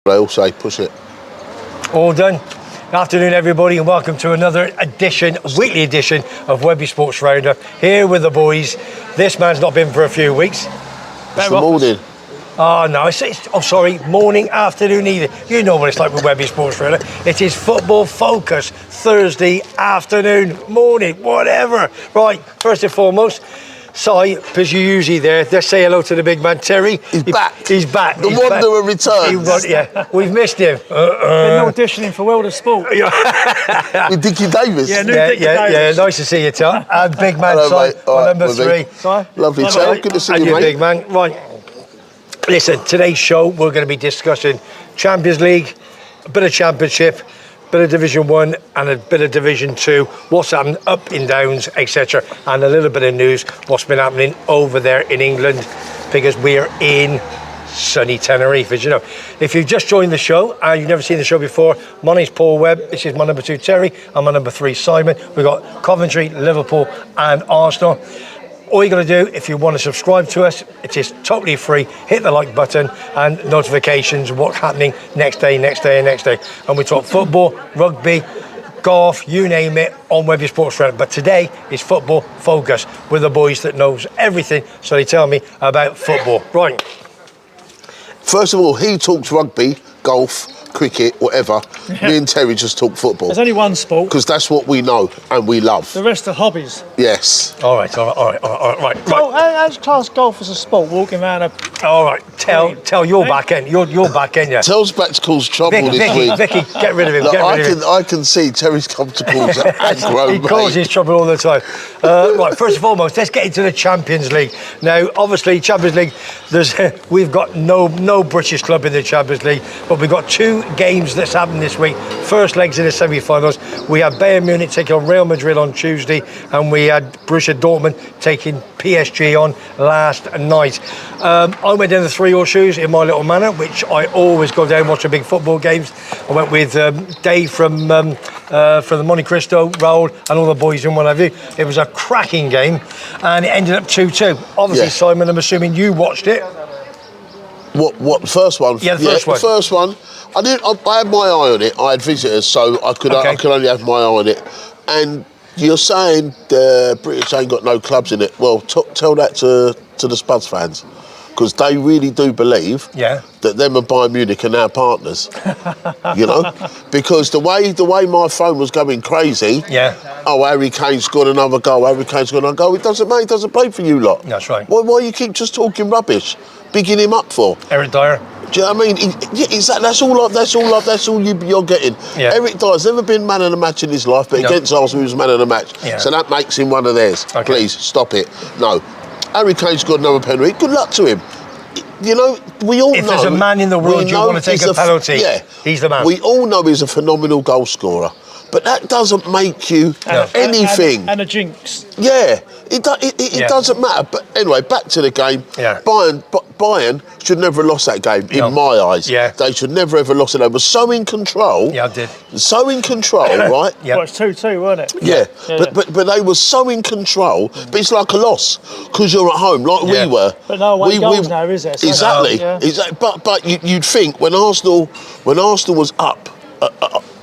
They'll say, push it. All done. Afternoon, everybody, and welcome to another weekly edition of Webby's Sports Roundup. Here with the boys. This man's not been for a few weeks. It's the morning. Oh, no, morning, afternoon, either. You know what it's like with Webby's Sports Roundup. It is football focus, Thursday afternoon, morning, whatever. Right, first and foremost, Si, because you're usually there, let's say hello to the big man, Terry. He's back. He's back. The Wanderer returns. Yeah, we've missed him. Been auditioning for World of Sport. With Dickie Davis. Yeah, Dickie Davis. Nice to see you, Tom. And big man, hello, Si, number three. Lovely, Terry. Good to see and you, mate. big man. Right. Listen, today's show, we're going to be discussing Champions League, a bit of Championship, bit of Division 1 and a bit of Division 2, what's happened, up and downs, etc. And a little bit of news, what's been happening over there in England, because we're in sunny Tenerife, as you know. If you've just joined the show and you've never seen the show before, my name's Paul Webb, this is my number 2, Terry, and my number 3, Simon. We've got Coventry, Liverpool and Arsenal. All you got to do, if you want to subscribe to us, it is totally free. Hit the like button and notifications, what's happening next day. And we talk football, rugby, golf, you name it, on Webby's Sports Roundup. But today is football focus with the boys that knows everything, so they tell me about football. Right. First of all, he talks rugby, golf, cricket, whatever. Me and Terry just talk football. There's only one sport. Because that's what we know and we love. The rest are hobbies. Yes. All right. Well, how's class golf as a sport, walking around a... All right, tell your back end. Your back end, yeah. Tell's back to cause trouble this week. Vicky, get rid of him. Look, get rid of him. I can see Terry's come to cause aggro, He causes trouble all the time. Right, first and foremost, let's get into the Champions League. Now, obviously, Champions League, we've got no British club in the Champions League, but we've got 2 games that's happened this week. First legs in the semi-finals. We had Bayern Munich taking on Real Madrid on Tuesday, and we had Borussia Dortmund taking PSG on last night. I went down the 3 horseshoes in my little manner, which I always go down and watch the big football games. I went with Dave from the Monte Cristo, Raoul, and all the boys and what have you. It was a cracking game, and it ended up 2-2. Obviously, Yeah. Simon, I'm assuming you watched it. What first one? Yeah, the first one. The first one. I had my eye on it. I had visitors, so I could only have my eye on it. And you're saying the British ain't got no clubs in it. Well, tell that to the Spuds fans, because they really do believe that them and Bayern Munich are now partners. You know, because the way my phone was going crazy. Yeah. Oh, Harry Kane scored another goal. Harry Kane scored another goal. It doesn't matter. He doesn't play for you lot. That's right. Why you keep just talking rubbish? Bigging him up for? Eric Dyer. Do you know what I mean? That's all you're getting. Yeah. Eric Dyer's never been man of the match in his life, but against Arsenal he was man of the match. Yeah. So that makes him one of theirs. Okay. Please, stop it. No. Harry Kane's got another penalty. Good luck to him. You know, we all know... If there's a man in the world you want to take a penalty, he's the man. We all know he's a phenomenal goal scorer. But that doesn't make you anything. And a jinx. Yeah, it doesn't matter. But anyway, back to the game. Yeah. Bayern should never have lost that game, in my eyes. Yeah. They should never ever lost it. They were so in control. Yeah, I did. So in control, right? Yeah. Well, it's 2-2, wasn't it? Yeah. But they were so in control, but it's like a loss, because you're at home, like we were. But no away goals now, is there? So Exactly. But you'd think when Arsenal was up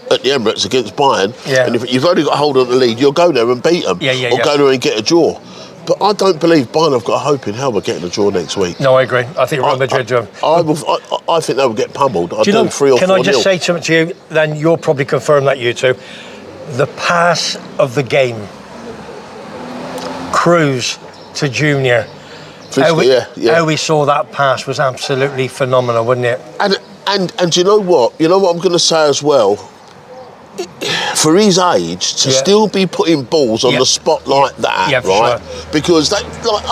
at the Emirates against Bayern, and if you've only got hold of the lead, you'll go there and beat them, or go there and get a draw. But I don't believe Bayern have got a hope in hell we're getting a draw next week. No, I agree. I think Real Madrid do. I think they'll get pummeled. I do 3 or 4 Can I just 0. say something to you? Then you'll probably confirm that, you two. The pass of the game, Cruz to Junior. How we saw that pass was absolutely phenomenal, wasn't it? And you know what? You know what I'm going to say as well? For his age, to still be putting balls on the spot like that, right? Sure. Because I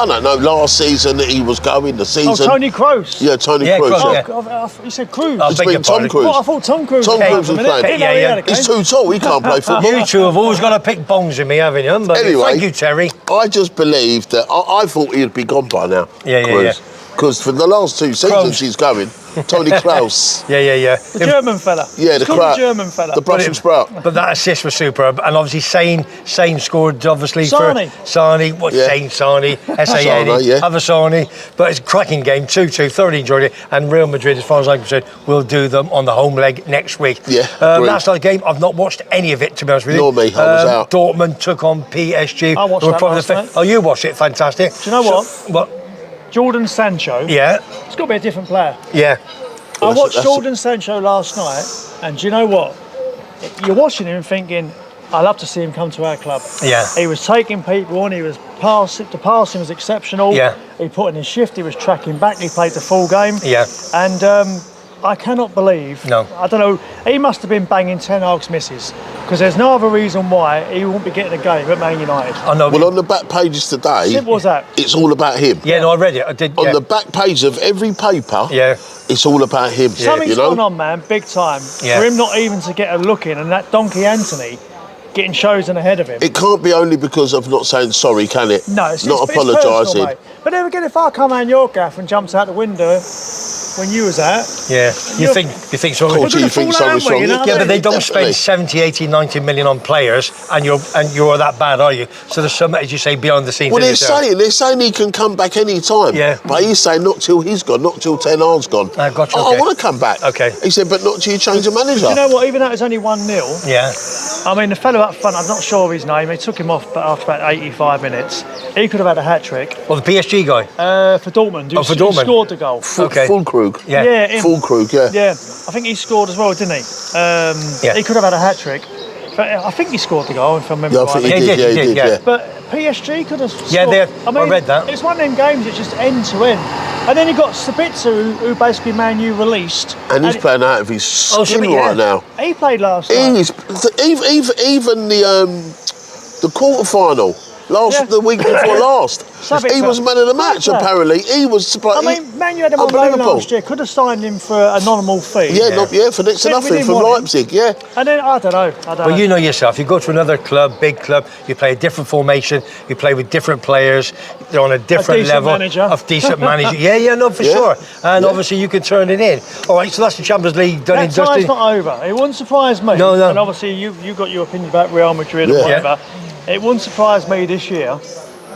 don't know, last season he was going, the season... Oh, Tony Kroos. Yeah, Tony Kroos. You said Kroos. It's been Tom Cruise. I thought Tom Cruise was playing. He's too tall, he can't play football. You two have always got to pick bongs with me, haven't you? But anyway, thank you, Terry. I just believe that... I thought he'd be gone by now. Yeah. Because for the last 2 seasons he's going. Tony Kroos. Yeah. The German fella. Yeah, It's called the German fella. The Brussels sprout. But that assist was superb, and obviously Sane scored obviously Sane. for Sane. What Sane? Sane, S-A-N-E. yeah. Have a Sane. But it's a cracking game, 2-2. Thoroughly enjoyed it. And Real Madrid, as far as I'm concerned, will do them on the home leg next week. Yeah, last night's game, I've not watched any of it, to be honest with you. Nor me, I was out. Dortmund took on PSG. I watched that last night. Oh, you watched it? Fantastic. Do you know what? What? Jordan Sancho. Yeah. It's got to be a different player. Yeah. I watched Jordan Sancho last night, and do you know what? You're watching him thinking, I love to see him come to our club. Yeah. He was taking people on, the passing was exceptional. Yeah. He put in his shift, he was tracking back, he played the full game. Yeah. And I cannot believe, No. I don't know, he must have been banging Ten Hag's misses, because there's no other reason why he won't be getting a game at Man United. I know. Well, on the back pages today, Simple as that. it's all about him. Yeah, no, I read it. I did. On the back page of every paper, it's all about him. Something's gone on, man, big time. Yeah. For him not even to get a look in, and that donkey Anthony getting chosen ahead of him. It can't be only because of not saying sorry, can it? No, it's not it's apologising. personal, mate. But then again, if I come around your gaff and jumps out the window when you was out, Yeah, you think so? Of course you think sorry, strong. Yeah, but they don't Definitely. spend 70, 80, 90 million on players, and you're that bad, are you? So there's some, as you say, beyond the scenes. Well, they're saying he can come back any time. Yeah. But he's saying not till he's gone, not till Ten Hag's gone. Gotcha, I okay. want to come back. Okay. He said, but not till you change the manager. you know what? Even though it was only 1-0, Yeah, I mean, the fellow up front, I'm not sure of his name. They took him off after about 85 minutes. He could have had a hat trick well, the PSG guy. for Dortmund. Oh, for Dortmund. Who scored the goal. Okay. Full Krug. Yeah. him. Full Krug, yeah. Yeah, I think he scored as well, didn't he? He could have had a hat trick. But I think he scored the goal, if I remember Yeah, I think rightly. he did, he did, yeah. But PSG could have scored. Yeah, I read that. It's one of them games that's just end to end. And then you got Sabitzer, who basically Man U released. And he's playing out of his skin right now. He played last night. Even the quarter-final, the week before last, he was man of the match, apparently. He was... I mean, Man U had him on loan last year, could have signed him for a nominal fee. For next to nothing from Leipzig, And then, I don't know. Well, you know yourself, you go to another club, big club, you play a different formation, you play with different players, they're on a different level of decent manager. For sure. And obviously you can turn it in. All right, so that's the Champions League done and that time's dusted. not over. It wouldn't surprise me. No. And obviously you got your opinion about Real Madrid and whatever. It wouldn't surprise me this year.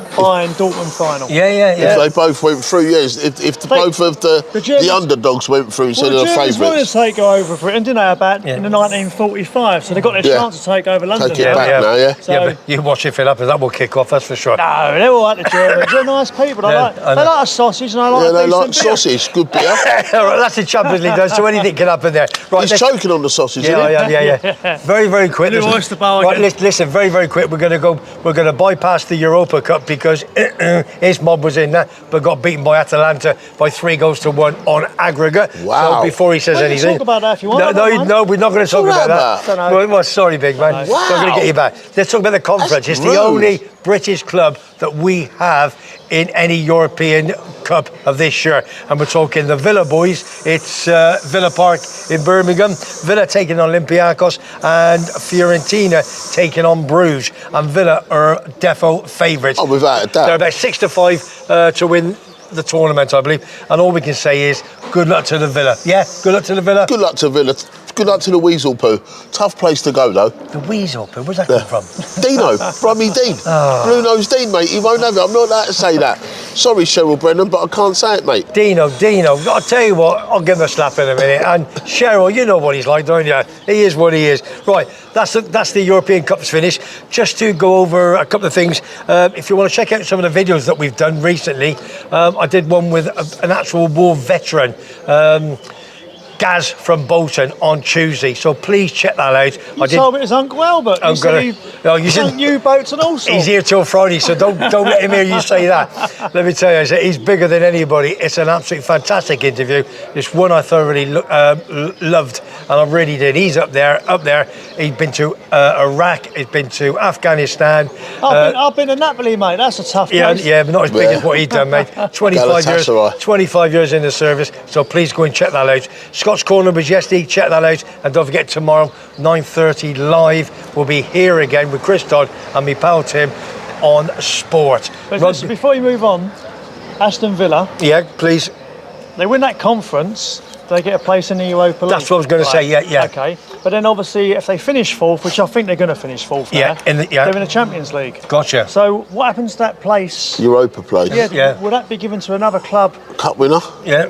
Bayern Dortmund final. If they both went through, if both of the underdogs went through instead of the favourites. The Germans wanted to take over Britain, didn't they, about in the 1945, so they got their chance to take over London. Take it back now, So, but you watch it fill up, and that will kick off, that's for sure. No, they're all like the Germans. They're nice people. They like a sausage and I like they a like decent beer. sausage, good beer. That's the Champions League, though, so anything can happen there. Right, He's choking on the sausage, isn't he? Yeah. Very, very quick. Little oyster bar Right, again. listen, very, very quick. We're going to bypass the Europa Cup because his mob was in that, but got beaten by Atalanta by 3-1 on aggregate. Wow. So before he says We can anything, talk about that if you want. no, we're not going to talk about that. Don't know. Well, sorry, big man. Wow. I'm going to get you back. Let's talk about the conference. That's It's rude. the only British club that we have in any European Cup of this year, and we're talking the Villa boys. It's Villa Park in Birmingham. Villa taking on Olympiacos and Fiorentina taking on Bruges, and Villa are defo favourites. Oh, without a doubt. They're about 6-5 to win the tournament, I believe, and all we can say is good luck to the Villa. Yeah, good luck to the Villa. Good luck to Villa. Good luck to the Weasel Poo. Tough place to go, though. The Weasel Poo, where's that come from? Dino, Brummy Dean. Blue Nose Dean, mate. You won't have it. I'm not allowed to say that. Sorry, Cheryl Brennan, but I can't say it, mate. Dino, I'll tell you what, I'll give him a slap in a minute. And Cheryl, you know what he's like, don't you? He is what he is. Right, that's the European Cup's finish. Just to go over a couple of things, if you want to check out some of the videos that we've done recently, I did one with an actual war veteran, Gaz from Bolton on Tuesday, so please check that out. You told me it was Uncle Albert. You said he sunk U-boats and all sorts. He's here till Friday, so don't let him hear you say that. Let me tell you, he's bigger than anybody. It's an absolutely fantastic interview. It's one I thoroughly loved, and I really did. He's up there. He's been to Iraq. He's been to Afghanistan. I've been to Napoli, mate. That's a tough place. Yeah, but not as big as what he's done, mate. 25 years in the service, so please go and check that out. Scott's Corner was yesterday, check that out, and don't forget tomorrow 9:30 live we'll be here again with Chris Dodd and me pal Tim on sport. But listen, before you move on, Aston Villa. Yeah, please. They win that conference, they get a place in the Europa League. That's what I was going to say, yeah. Okay, but then obviously if they finish fourth, which I think they're going to finish fourth now, they're in the Champions League. Gotcha. So what happens to that place? Europa place. Yeah. Will that be given to another club? Cup winner. Yeah.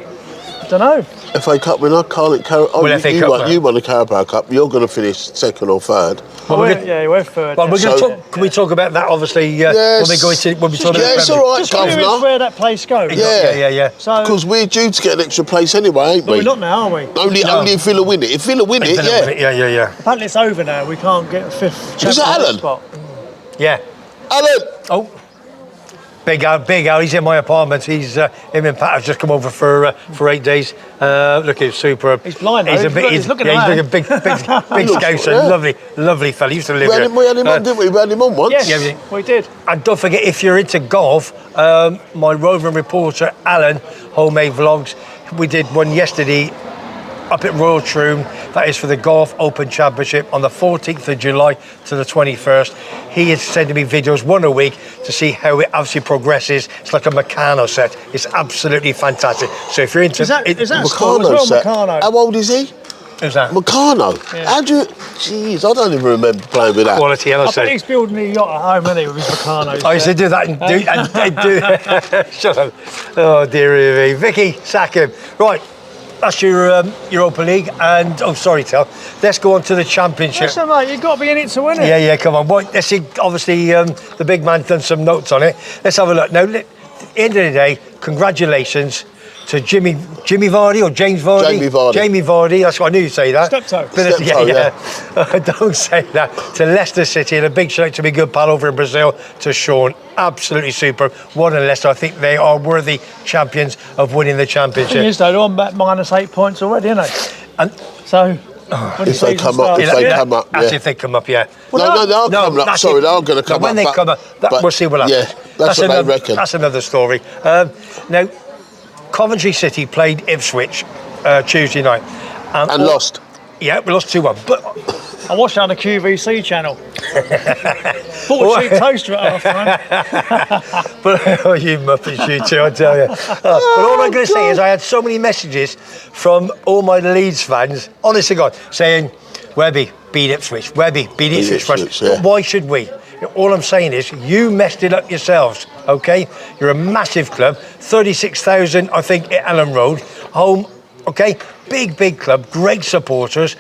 Don't know. FA Cup winner, Carling Carabao. Oh, Well, you won the Carabao Cup. You're going to finish second or third. Well, we're third. Well, we're going to talk. Can we talk about that? Obviously, when we go into when we talk about. Yeah, it's all right, just curious Governor. where that place goes. Yeah. So because we're due to get an extra place anyway, ain't we? we're not now, are we? Only if Villa win it. If Villa win it, Yeah. Apparently it's over now. We can't get a fifth Is that Champions Alan? League spot. Yeah. Alan. Oh. Big Al, he's in my apartment. He's him and Pat have just come over for 8 days. Looking superb. He's blind, though. He's looking big scouser. Lovely fella. He used to live here. We had him on, didn't we? We had him on once. Yes, we did. And don't forget, if you're into golf, my roving reporter Alan, Homemade Vlogs, we did one yesterday up at Royal Troon. That is for the Golf Open Championship on the 14th of July to the 21st. He is sending me videos one a week to see how it obviously progresses. It's like a Meccano set. It's absolutely fantastic. So if you're into... Is that Meccano set? Meccano. How old is he? Who's that? Meccano. Yeah. How do you... Jeez, I don't even remember playing with that. Quality, I I bet he's building a yacht at home, isn't he, with his Meccano. I used to do that and do... Shut up. Oh, dear me. Vicky, sack him. Right. That's your Europa League, and sorry, Tel. Let's go on to the Championship. Listen, mate, you've got to be in it to win it. Yeah, come on. Well, let's see. Obviously, the big man's done some notes on it. Let's have a look. Now, at the end of the day, congratulations to Jimmy Vardy or James Vardy. Jamie Vardy. That's what I knew you'd say that. Steptoe. Yeah. Don't say that. To Leicester City, and a big shout out to my good pal over in Brazil, to Sean. Absolutely superb. One and Leicester, I think they are worthy champions of winning the Championship. The thing is, though, they're on back -8 points already, aren't they? And so, if they come up, That's if they come up, yeah. Well, they're coming up. Sorry, they're going to come up. When they come up, we'll see what happens. Yeah, that's what they reckon. That's another story. Now, Coventry City played Ipswich Tuesday night. And lost. Yeah, we lost 2-1. But I watched it on the QVC channel. Bought a cheap toaster at half time. But you muppets, you two, I tell you. But all I'm going to say is I had so many messages from all my Leeds fans, honest to God, saying, Webby, beat Ipswich. Webby, beat Ipswich. Yeah. Why should we? All I'm saying is you messed it up yourselves, okay? You're a massive club, 36,000, I think, at Ellen Road, home, okay? Big club, great supporters,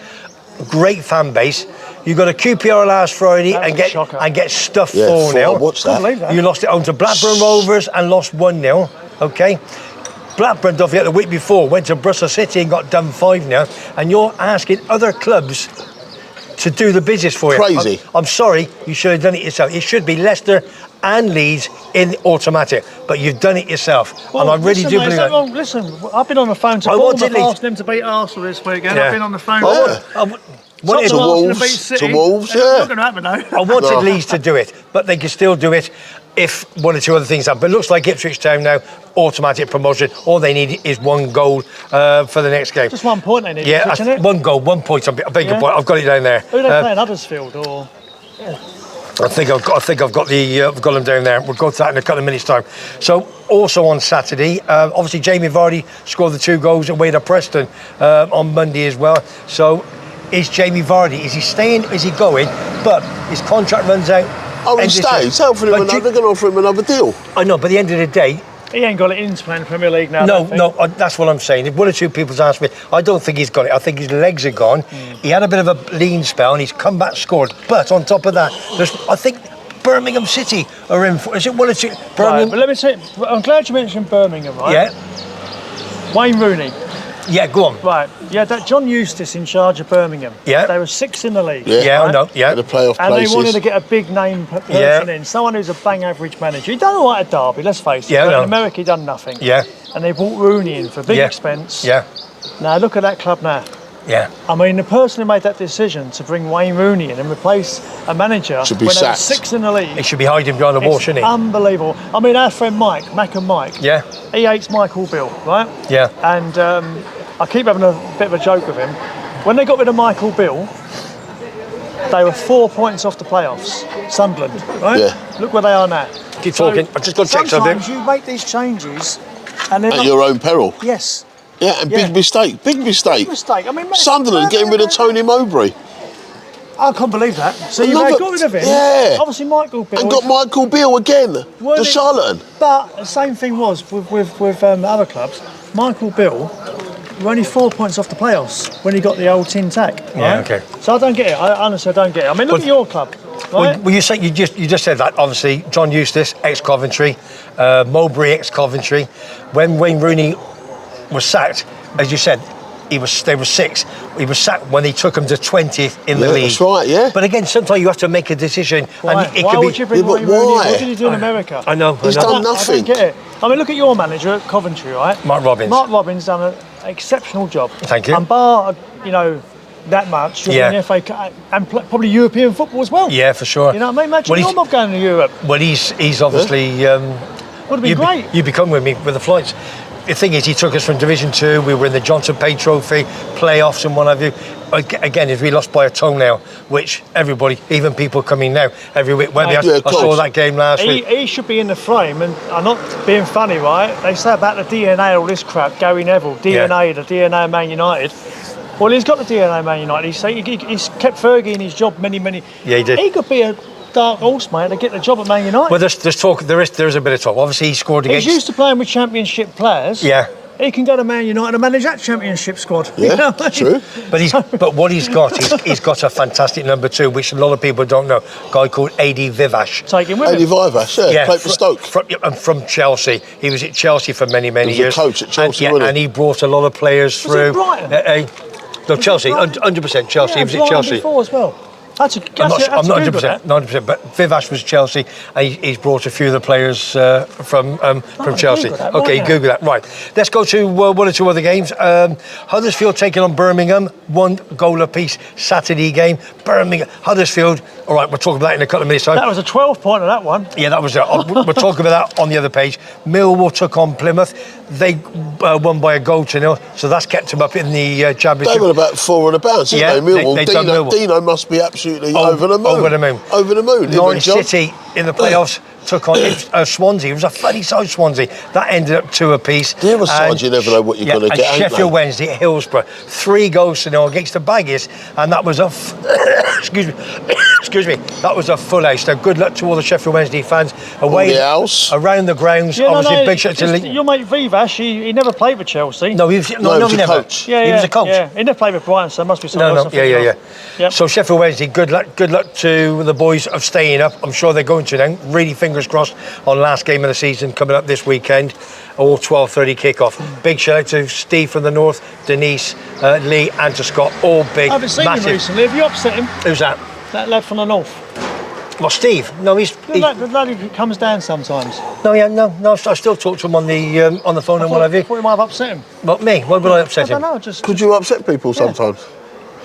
great fan base. You got a QPR last Friday and get stuffed 4-0. What's that? You lost it home to Blackburn Rovers and lost 1-0, okay? Blackburn, don't forget, the week before went to Bristol City and got done 5-0, and you're asking other clubs to do the business for you. Crazy. I'm sorry, you should have done it yourself. It should be Leicester and Leeds in automatic, but you've done it yourself. Well, and I really do believe that. Listen, I've been on the phone to Bournemouth asking them to beat Arsenal this weekend. Yeah. I've been on the phone to Wolves, yeah. Not going to happen, though. I wanted Leeds to do it, but they can still do it if one or two other things happen. But it looks like Ipswich Town now, automatic promotion. All they need is one goal for the next game. Just 1 point they need, yeah, isn't it? 1 goal, 1 point. I beg your pardon. I've got it down there. Who are they playing, Huddersfield or? I think I've got them down there. We'll go to that in a couple of minutes' time. So also on Saturday, obviously Jamie Vardy scored the 2 goals away to Preston on Monday as well. So is Jamie Vardy? Is he staying? Is he going? But his contract runs out. Oh, he stays. They're going to offer him another deal. I know, but at the end of the day, he ain't got it in to play in the Premier League now. No, that's what I'm saying. If one or two people's asked me, I don't think he's got it. I think his legs are gone. He had a bit of a lean spell and he's come back scored. But on top of that, I think Birmingham City are in for. Is it one or two? Right, but let me say, I'm glad you mentioned Birmingham, right? Yeah. Wayne Rooney. Yeah, go on. Right, yeah, that John Eustace in charge of Birmingham. Yeah. They were 6th in the league. Yeah, right? I know, yeah. The playoff and places. they wanted to get a big name person in, someone who's a bang average manager. He done all right at Derby, let's face it. Yeah, but no. in America he done nothing. Yeah. And they brought Rooney in for big expense. Yeah. Now look at that club now. Yeah. I mean, the person who made that decision to bring Wayne Rooney in and replace a manager should be when they were sacked. 6th in the league. He should be hiding behind the wall, shouldn't he? Unbelievable. I mean, our friend Mac and Mike. Yeah. He hates Michael Beale, right? Yeah. And I keep having a bit of a joke with him. When they got rid of Michael Beale, they were 4 points off the playoffs. Sunderland, right? Yeah. Look where they are now. keep talking. I've just got to check something. Sometimes you make these changes, and then At your own peril. Yes. Yeah, and big mistake. Big mistake. Big mistake. I mean, Sunderland getting rid of Tony Mowbray. I can't believe that. So you got rid of him. Yeah. Obviously, Michael Beale. And got Michael Beale again, the charlatan. But the same thing was with other clubs. Michael Beale were only 4 points off the playoffs when he got the old tin tack. Right? Yeah, okay. So I don't get it. I honestly don't get it. I mean, look at your club. Right? Well, you just said that. Obviously, John Eustace, ex-Coventry, Mowbray, ex-Coventry. When Wayne Rooney was sacked, as you said, they were 6th. He was sacked when he took him to 20th in the league. That's right, yeah. But again, sometimes you have to make a decision. Why? And it Why could would you bring Wayne Rooney? What did he do in America? I know. He's done nothing. I don't get it. I mean, look at your manager at Coventry, right? Mark Robbins. Mark Robbins done an exceptional job. Thank you. And bar, that much, you're in the FA Cup and probably European football as well. Yeah, for sure. You know what I mean? Imagine your mob going to Europe. Well, he's obviously... would have been great. You become with me with the flights. The thing is, he took us from Division 2. We were in the Johnson Pay Trophy, playoffs and what have you. Again, if we lost by a toenail, which everybody, even people coming now, every week, I saw that game last week. He should be in the frame, and I'm not being funny, right? They say about the DNA, all this crap, Gary Neville, DNA, the DNA of Man United. Well, he's got the DNA of Man United. He's kept Fergie in his job many. Yeah, he did. He could be a dark horse, mate, to get the job at Man United. Well, there's talk. There is a bit of talk. Obviously, he scored against. He's used to playing with Championship players. Yeah. He can go to Man United and manage that Championship squad. Yeah, you know what I mean? true. But what he's got, he's got a fantastic number 2, which a lot of people don't know. A guy called Adi Vivash. Take him with Adi him. Vivash, played for Stoke. From Chelsea. He was at Chelsea for many years. He was a coach at Chelsea, wasn't he? And he brought a lot of players through. Brighton? No, Chelsea, 100% Chelsea. He was at Chelsea. Before as well. I'm not 100%, but Vivash was Chelsea, and he's brought a few of the players from Chelsea. Google that. Right, let's go to one or two other games. Huddersfield taking on Birmingham, 1 goal apiece Saturday game. Birmingham, Huddersfield. All right, we'll talk about that in a couple of minutes' time. That was a 12-pointer, that one. Yeah, that was it. We'll talk about that on the other page. Millwall took on Plymouth. They won by a goal to 0, so that's kept them up in the championship. They were about 4 on the bounce, didn't they? Millwall. Dino must be absolutely over the moon. Over the moon. Norwich City in the playoffs took on Swansea. It was a funny side Swansea. That ended up 2 apiece. They're a side you never know what you're going to get. Sheffield Wednesday at Hillsborough, 3 goals to 0 against the Baggies, and that was a excuse me. That was a full house. So good luck to all the Sheffield Wednesday fans away around the grounds. Big shout to your mate Vivash. He never played for Chelsea. No, he was a coach. Yeah, he was a coach. Yeah, he never played with Brighton, so it must be something else. Yeah. Yep. So Sheffield Wednesday, good luck to the boys of staying up. I'm sure they're going to now. Really fingers crossed on last game of the season coming up this weekend. All 12:30 kickoff. Big shout out to Steve from the north, Denise, Lee, and to Scott. All big. I haven't seen him recently. Have you upset him? Who's that? That lad from the north. Well, Steve. No, he's the lad who comes down sometimes. No. I still talk to him on the phone and what have you. I thought you might have upset him. What, me? Why would I upset him? I don't know. Could you upset people sometimes?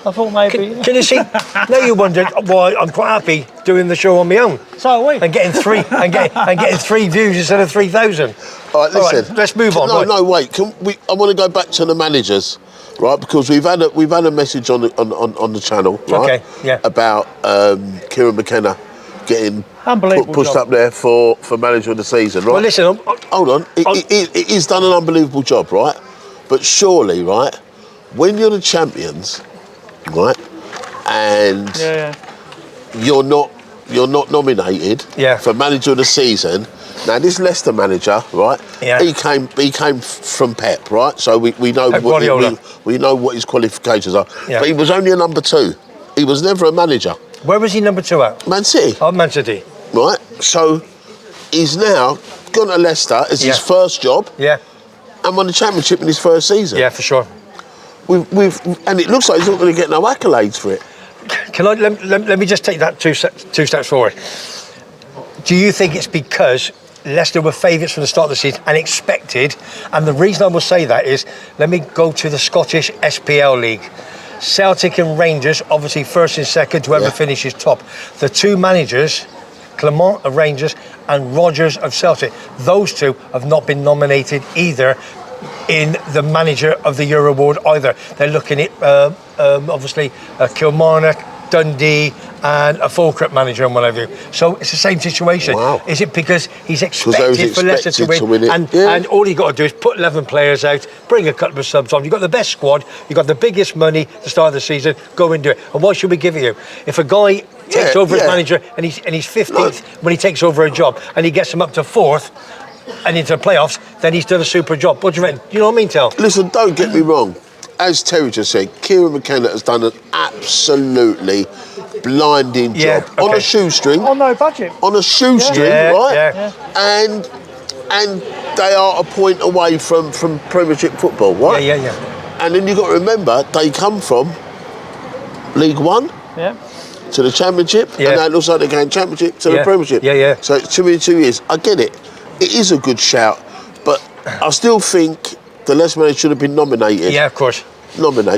I thought maybe. Can you see? Now you wondered why I'm quite happy doing the show on my own. So are we. And getting 3 views instead of 3,000. All right, listen. All right, let's move on. No, wait. I want to go back to the managers, right? Because we've had a message on the channel, right? Okay. Yeah. About Kieran McKenna getting pushed up there for manager of the season, right? Well, listen. Hold on. He's done an unbelievable job, right? But surely, right, when you're the champions, right, and you're not nominated for manager of the season. Now this Leicester manager, right? Yeah. He came from Pep, right? So we know we know what his qualifications are. Yeah. But he was only a number 2. He was never a manager. Where was he number 2 at? Man City. Oh, Man City. Right. So he's now gone to Leicester as his first job. Yeah. And won the championship in his first season. Yeah, for sure. And it looks like he's not going to get no accolades for it. Can I let me just take that two steps forward? Do you think it's because Leicester were favourites from the start of the season and expected? And the reason I will say that is, let me go to the Scottish SPL League. Celtic and Rangers, obviously first and second, whoever finishes top. The 2 managers, Clement of Rangers and Rodgers of Celtic, those 2 have not been nominated either in the Manager of the Year award either. They're looking at obviously Kilmarnock, Dundee, and a Falkirk manager and whatever. So it's the same situation. Wow. Is it because he's expected for Leicester to win? it. And all you got to do is put 11 players out, bring a couple of subs on. You've got the best squad, you've got the biggest money to start the season, go and do it. And what should we give you? If a guy takes over as manager and he's 15th when he takes over a job and he gets him up to 4th and into the playoffs, then he's done a super job. What do you reckon? You know what I mean, Tel? Listen, don't get me wrong. As Terry just said, Kieran McKenna has done an absolutely blinding job. On a shoestring. On no budget. On a shoestring, right? Yeah. And they are a point away from Premiership football, right? Yeah. And then you've got to remember, they come from League One to the Championship, and now it looks like they're going Championship to the Premiership. Yeah. So it's 2 years. I get it. It is a good shout, but I still think the Leicester manager should have been nominated. Yeah, of course.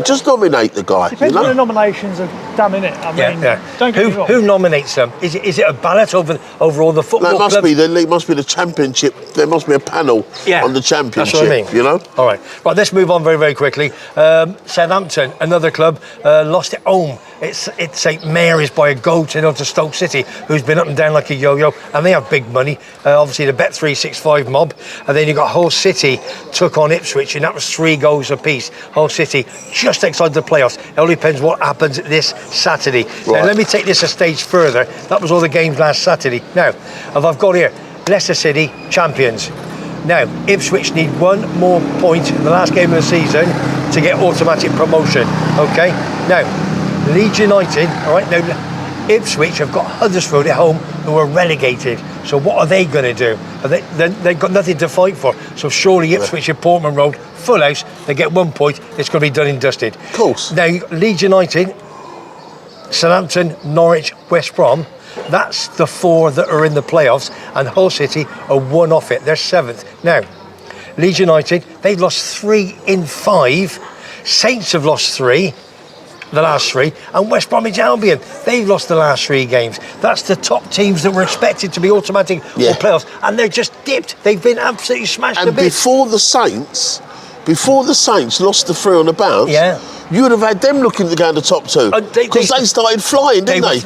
Just nominate the guy. Depends when the nominations are done, innit? I mean, don't get me wrong. Who nominates them? Is it a ballot over all the football No, it must clubs? be the league. Must be the Championship. There must be a panel on the Championship. That's what I mean. You know. All right. Let's move on very, very quickly. Southampton, another club, lost at home. It's St Mary's by a goal to Stoke City, who's been up and down like a yo-yo, and they have big money. Obviously, the Bet365 mob, and then you got Hull City took on Ipswich, and that was 3 goals apiece. Hull City just outside the playoffs. It all depends what happens this Saturday. Right. Now, let me take this a stage further. That was all the games last Saturday. Now, I've got here Leicester City champions. Now, Ipswich need 1 more point in the last game of the season to get automatic promotion. Okay. Now, Leeds United. All right. Now, Ipswich have got Huddersfield at home, who are relegated. So what are they going to do? They've got nothing to fight for. So surely Ipswich and Portman Road, full house, they get 1 point. It's going to be done and dusted. Of course. Now, Leeds United, Southampton, Norwich, West Brom, that's the 4 that are in the playoffs, and Hull City are 1 off it. They're 7th. Now, Leeds United, they've lost 3 in 5. Saints have lost 3. The last 3, and West Bromwich Albion, they've lost the last 3 games. That's the top teams that were expected to be automatic for playoffs, and they're just dipped. They've been absolutely smashed to bits. Before the Saints lost the 3 on the bounce, you would have had them looking to go in the top 2 because they started flying, didn't they?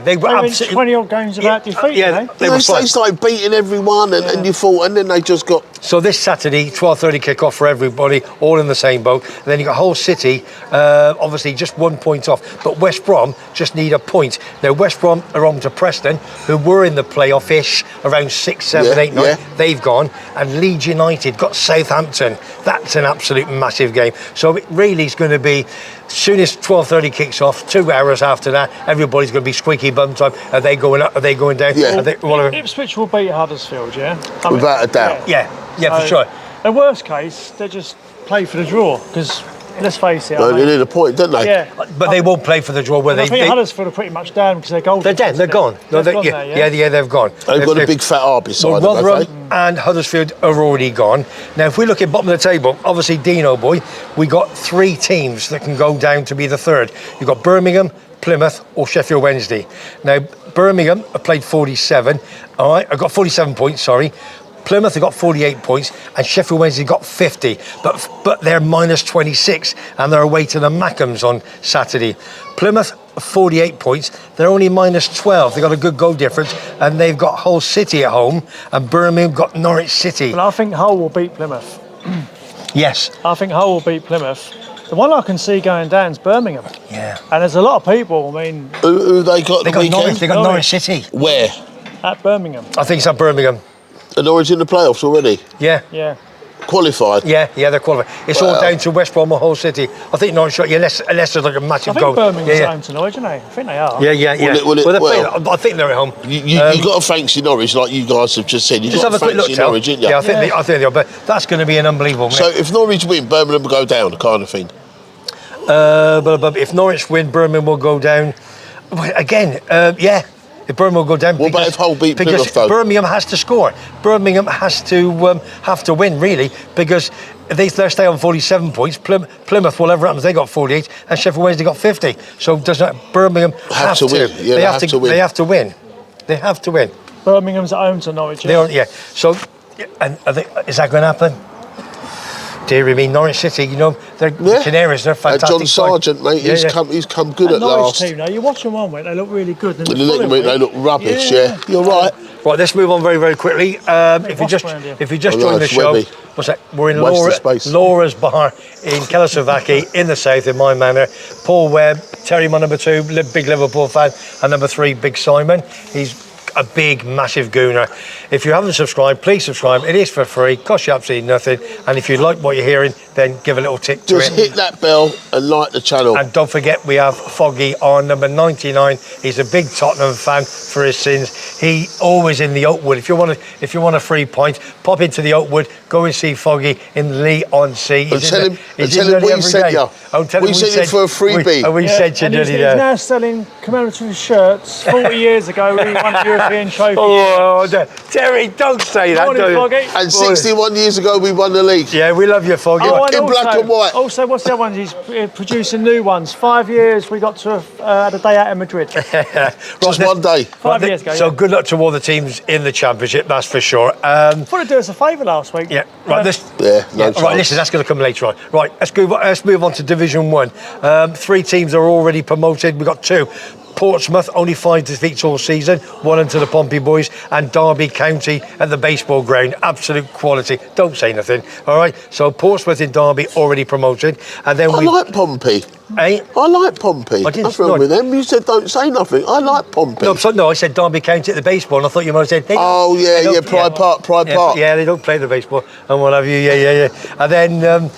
They were absolutely 20 odd games without defeat. They started beating everyone, and you thought, and then they just got. So this Saturday, 12:30 kick-off for everybody, all in the same boat. And then you got Hull City, obviously just 1 point off, but West Brom just need a point. Now West Brom are on to Preston, who were in the playoff-ish around 6, 7, 8, 9. They've gone, and Leeds United got Southampton. That's an absolute massive game. So it really is going to be, as soon as 12:30 kicks off, 2 hours after that, everybody's going to be squeaky bum time. Are they going up? Are they going down? Ipswich will beat Huddersfield, Without a doubt. Yeah, for sure. In worst case, they just play for the draw, because let's face it. They need a point, don't they? Yeah. But they won't play for the draw where I think Huddersfield are pretty much down because they're goal. They're dead. They're gone. They've gone. They've gone. They've got a big fat R beside them. Rotherham and Huddersfield are already gone. Now, if we look at bottom of the table, obviously, Dino boy, we got 3 teams that can go down to be the 3rd. You've got Birmingham, Plymouth, or Sheffield Wednesday. Now, Birmingham have played 47. All right, I've got 47 points. Sorry. Plymouth have got 48 points, and Sheffield Wednesday got 50, but they're minus 26, and they're away to the Mackems on Saturday. Plymouth 48 points, they're only minus 12. They've got a good goal difference, and they've got Hull City at home, and Birmingham got Norwich City. Well, I think Hull will beat Plymouth. Yes. I think Hull will beat Plymouth. The one I can see going down is Birmingham. Yeah. And there's a lot of people, I mean... Who they got the weekend? They got Norwich City. Where? At Birmingham. I think it's at Birmingham. And Norwich in the playoffs already? Yeah. Qualified? Yeah, they're qualified. It's all down to West Brom or Hull City. I think Norwich, unless there's like a massive goal. I think Birmingham's at home to Norwich, aren't they? I think they are. Yeah. I think they're at home. You got to fancy Norwich, like you guys have just said. You've got to fancy Norwich, didn't you? Yeah, I think they are. But that's going to be an unbelievable match. So if Norwich win, Birmingham will go down, kind of thing? But if Norwich win, Birmingham will go down. Again, if Birmingham will go down. What about if Hull beat Plymouth, though? Birmingham has to score. Birmingham has to have to win, really, because if they stay on 47 points, Plymouth, whatever happens, they got 48, and Sheffield Wednesday got 50. So doesn't Birmingham have to win? Yeah, they have to win. They have to win. They have to win. Birmingham's at home to Norwich. So, and I think, is that going to happen? dearie me, Norwich City, you know, the Canaries, they're fantastic. John Sargent, mate, he's come good at Norwich last. team, now, you watch them one week, they look really good. And the next week they look rubbish, You're right. Right, let's move on very, very quickly. If you just joined the show, what's that? We're in Laura's Bar in Kelisovaki in the south, in my manor. Paul Webb, Terry, my number 2, big Liverpool fan, and number 3, Big Simon. He's a big, massive gooner. If you haven't subscribed, please subscribe. It is for free, costs you absolutely nothing. And if you like what you're hearing, then give a little tick to it. Just hit that bell and like the channel. And don't forget, we have Foggy on number 99. He's a big Tottenham fan for his sins. He always in the Oakwood. If you want a free pint, pop into the Oakwood. Go and see Foggy in Leigh-on-Sea. Tell him we sent you. We sent you for a freebie. We sent you he's now selling commemorative shirts. 40 years ago, we won the European trophy. Oh, Terry, don't say that. Morning, Foggy. And 61 years ago, we won the league. Yeah, we love you, Foggy. In black and white. Also, what's the other one? He's producing new ones. 5 years, we got to have a day out in Madrid. Just one day. 5 years ago. So good luck to all the teams in the Championship, that's for sure. I thought he'd do us a favour last week. Yeah, right. Right, listen, that's going to come later on. Right, let's move on to Division 1. 3 teams are already promoted. We've got 2. Portsmouth, only 5 defeats all season, 1 into the Pompey boys, and Derby County at the baseball ground, absolute quality. Don't say nothing, all right? So Portsmouth and Derby already promoted, and then I like Pompey. Eh? I like Pompey. What's wrong with them? You said don't say nothing. I like Pompey. No, I said Derby County at the baseball, and I thought you might have said... Pride Park. Yeah, they don't play the baseball, and what have you, yeah. And then...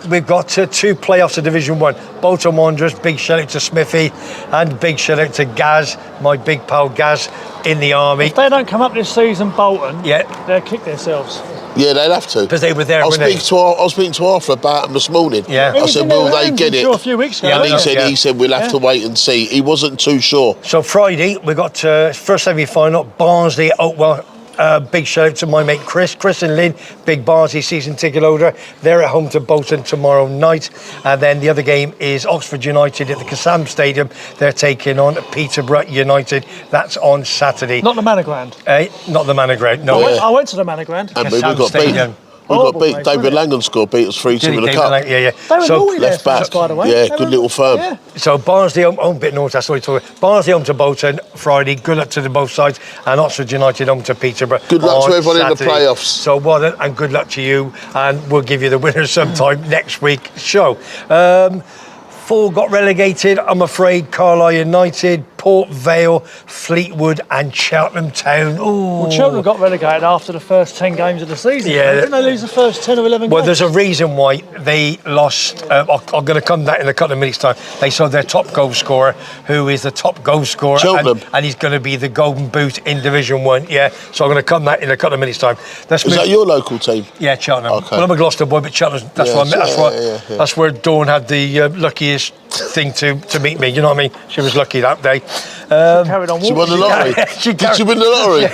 we've got 2 playoffs of Division 1. Bolton Wanderers, big shout out to Smithy, and big shout out to Gaz, my big pal Gaz, in the army. If they don't come up this season, Bolton, they'll kick themselves. Yeah, they'll have to. Because they were there, I was speaking to Arthur about them this morning. Yeah. I said, will they get it? A few weeks ago. And he said, we'll have to wait and see. He wasn't too sure. So Friday, we got first semi-final, Barnsley, Oakwell. Big shout out to my mate Chris and Lynn, big Barnsley season ticket holder. They're at home to Bolton tomorrow night. And then the other game is Oxford United at the Kassam Stadium. They're taking on Peterborough United. That's on Saturday. Not the Manor Ground. Not the Manor Ground, no. I went to the Manor Ground. And we got beat. We got beat. David Langan scored, beat us 3-2 in the cup. Yeah. They were naughty left back, by the way. Yeah, good little firm. Yeah. So Barnsley home, bit naughty, that's what we're talking. Barnsley home to Bolton Friday. Good luck to the both sides, and Oxford United home to Peterborough. Good luck to everyone Saturday. in the playoffs. So well done, and good luck to you. And we'll give you the winners sometime next week show. 4 got relegated, I'm afraid. Carlisle United, Port Vale, Fleetwood and Cheltenham Town. Well, Cheltenham got relegated after the first 10 games of the season. Yeah. Didn't they lose the first 10 or 11 games? Well, there's a reason why they lost. I'm going to come to that in a couple of minutes' time. They sold their top goal scorer, who is the top goal scorer. And he's going to be the Golden Boot in Division 1. Yeah, so I'm going to come to that in a couple of minutes' time. Is that your local team? Yeah, Cheltenham. Okay. Well, I'm a Gloucester boy, but Cheltenham, that's where Dawn had the luckiest thing to meet me. You know what I mean? She was lucky that day. She won the lottery. Did she win the lottery?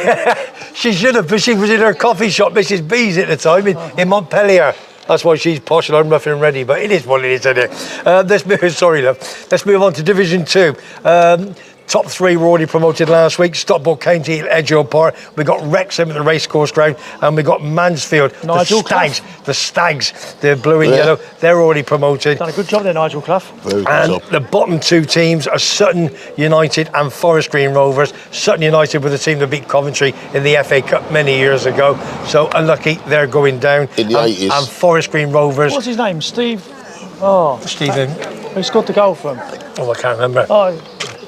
She should have, but she was in her coffee shop, Mrs. B's, at the time in Montpellier. That's why she's posh and I'm rough and ready, but it is what it is, isn't it? Let's move on to Division 2. Top 3 were already promoted last week. Stockport County at Edgehill Park. We got Wrexham at the Racecourse Ground, and we got Mansfield. The Stags, the blue and yellow. They're already promoted. Done a good job there, Nigel Clough. And the bottom 2 teams are Sutton United and Forest Green Rovers. Sutton United were the team that beat Coventry in the FA Cup many years ago. So unlucky, they're going down. In the 80s. And Forest Green Rovers. What's his name? Stephen. Who scored the goal for him? Oh, I can't remember.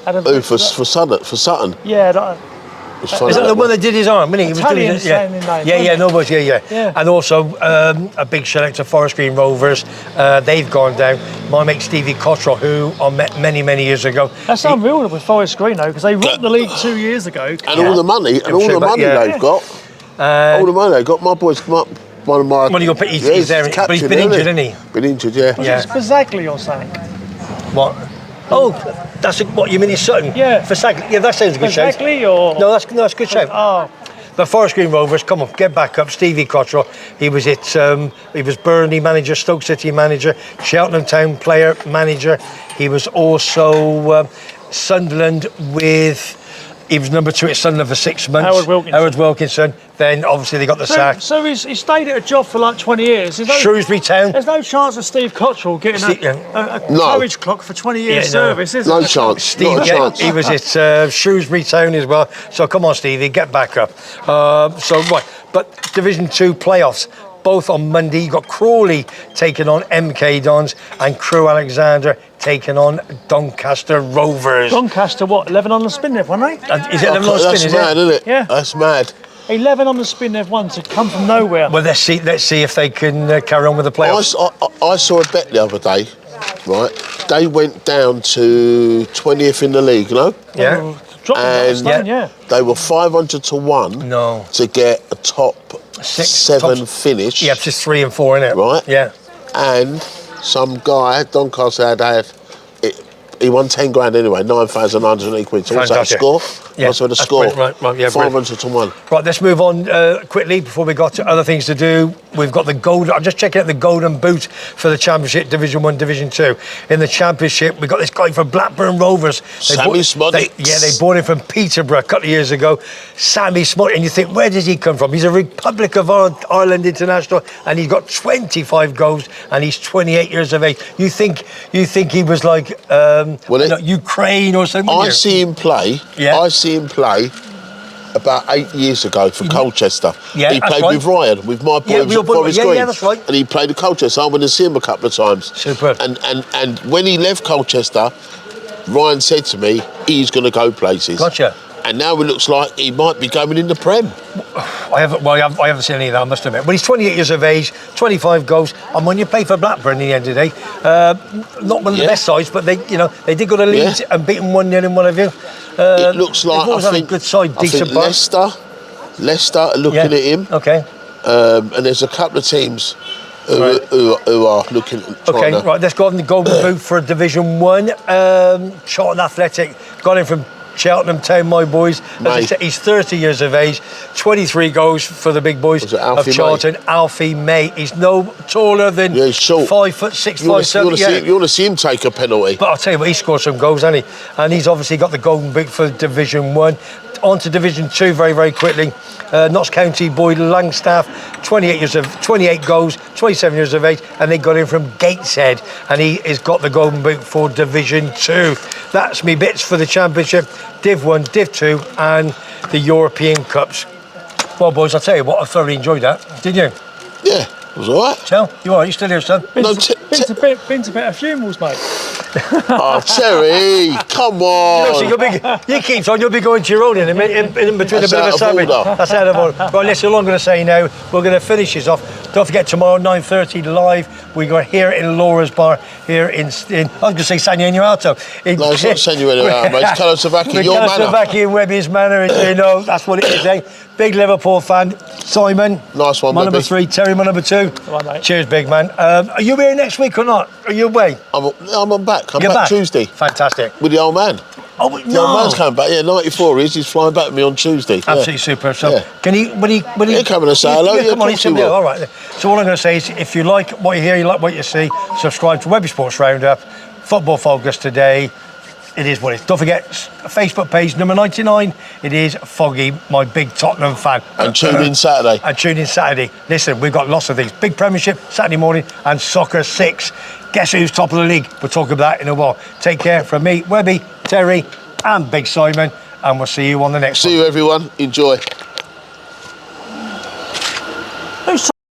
For Sutton? Yeah. Is that the one that did his arm? He was doing it, yeah. And also a big shout out to Forest Green Rovers. They've gone down. My mate Stevie Cottrell, who I met many years ago. That's unreal with Forest Green though, because they rocked the league 2 years ago. And all the money, they've got. All the money they've got. My boy's come up. One of my. He's there, but he's been injured, isn't he? Been injured, yeah. It's Bazagli or something. What? Oh, that's what you mean. It's Sutton. Yeah. For Sagley. Yeah, that sounds a good shout. Exactly, or no, that's a good shout. Oh. The Forest Green Rovers, come on, get back up. Stevie Cottrell, he was Burnley manager, Stoke City manager, Cheltenham Town player manager. He was also Sunderland with. He was number 2 at Sunderland for 6 months. Howard Wilkinson. Then obviously they got the sack. So he stayed at a job for like 20 years. Shrewsbury Town. There's no chance of Steve Cottrell getting a carriage clock for 20 years service, is there? No chance. Steve, not a chance. He was at Shrewsbury Town as well. So come on, Stevie, get back up. But Division 2 playoffs. Both on Monday. You got Crawley taking on MK Dons and Crewe Alexandra taking on Doncaster Rovers. Doncaster, what? 11 on the spin they've won, eh? Is it 11 on the spin? That's mad, isn't it? Yeah. That's mad. 11 on the spin they've won to come from nowhere. Well, let's see if they can carry on with the playoffs. I saw a bet the other day, right? They went down to 20th in the league, you know? Yeah. They were 500 to 1 to get a top 7 finish. Yeah, just 3 and 4 in it. Right? Yeah. And some guy, Doncaster had he won 10 grand anyway, 9,980 quid. So what's that score? Yeah, what's the score? Right, yeah, 500 to 1. Right, let's move on quickly before we got to other things to do. We've got the golden. I'm just checking out the golden boot for the Championship, Division 1, Division 2. In the Championship, we've got this guy from Blackburn Rovers. Sammy Smoddy. They bought him from Peterborough a couple of years ago. Sammy Smoddy, and you think, where does he come from? He's a Republic of Ireland international, and he's got 25 goals, and he's 28 years of age. You think he was like Ukraine or something? I see him play. Yeah. I see him play about 8 years ago for Colchester. Yeah, he played with Ryan, with my boy, Forest Green. Yeah, that's right. And he played at Colchester. I went to see him a couple of times. Superb. And when he left Colchester, Ryan said to me, he's going to go places. Gotcha. And now it looks like he might be going in the Prem. I haven't seen any of that, I must admit. But he's 28 years of age, 25 goals, and when you play for Blackburn at the end of the day, not one of the best sides, but they did go to Leeds and beat them 1-0 in one of you. It looks like I think a good side, decent Leicester are looking at him. Okay. And there's a couple of teams who are looking at trying to... Right, let's go on the golden boot for Division 1. Charlton Athletic got him from Cheltenham Town, my boys. As I said, he's 30 years of age, 23 goals for the big boys of Charlton. Alfie May. He's no taller than 5'6", 5'7". You want to see him take a penalty. But I'll tell you what, he scored some goals, hasn't he? And he's obviously got the golden boot for Division 1. On to Division 2 very, very quickly. Notts County boy Langstaff, 28 goals, 27 years of age, and they got him from Gateshead, and he has got the golden boot for Division 2. That's me bits for the Championship, Div 1, Div 2, and the European Cups. Well, boys, I'll tell you what, I thoroughly enjoyed that. Did you? Yeah, it was all right. Sal, you are? You still here, son? Been to better funerals, mate. Oh, Terry, come on. You keep on, you'll be going to your own in between That's a bit of a sandwich. That's out of order. Right, listen, all I'm going to say now, we're going to finish this off. Don't forget, tomorrow, 9:30 live. We go here in Laura's Bar, here in I was going to say San Inierato. No, it's not San Inierato, mate. It's Kalosavaki, your manor. Kalosavaki in WEBBY'S Manor, that's what it is, eh? Big Liverpool fan. Simon. Nice one, my number 3, Terry, my number 2. Right, mate. Cheers, big man. Are you here next week or not? Are you away? I'm back. I'm You're back Tuesday. Fantastic. With the old man. Oh, no. The old man's coming back. Yeah, 94 he's flying back with me on Tuesday. Absolutely super. So can he? When he come and say hello. Come on, he's will. All right. So all I'm going to say is, if you like what you hear, you like what you see, subscribe to Webby Sports Roundup, Football Focus today. It is what it is. Don't forget, Facebook page number 99. It is Foggy, my big Tottenham fan. And tune in Saturday. Listen, we've got lots of things. Big Premiership, Saturday morning, and Soccer 6. Guess who's top of the league? We'll talk about that in a while. Take care from me, Webby, Terry, and Big Simon, and we'll see you on the next one. See you, everyone. Enjoy.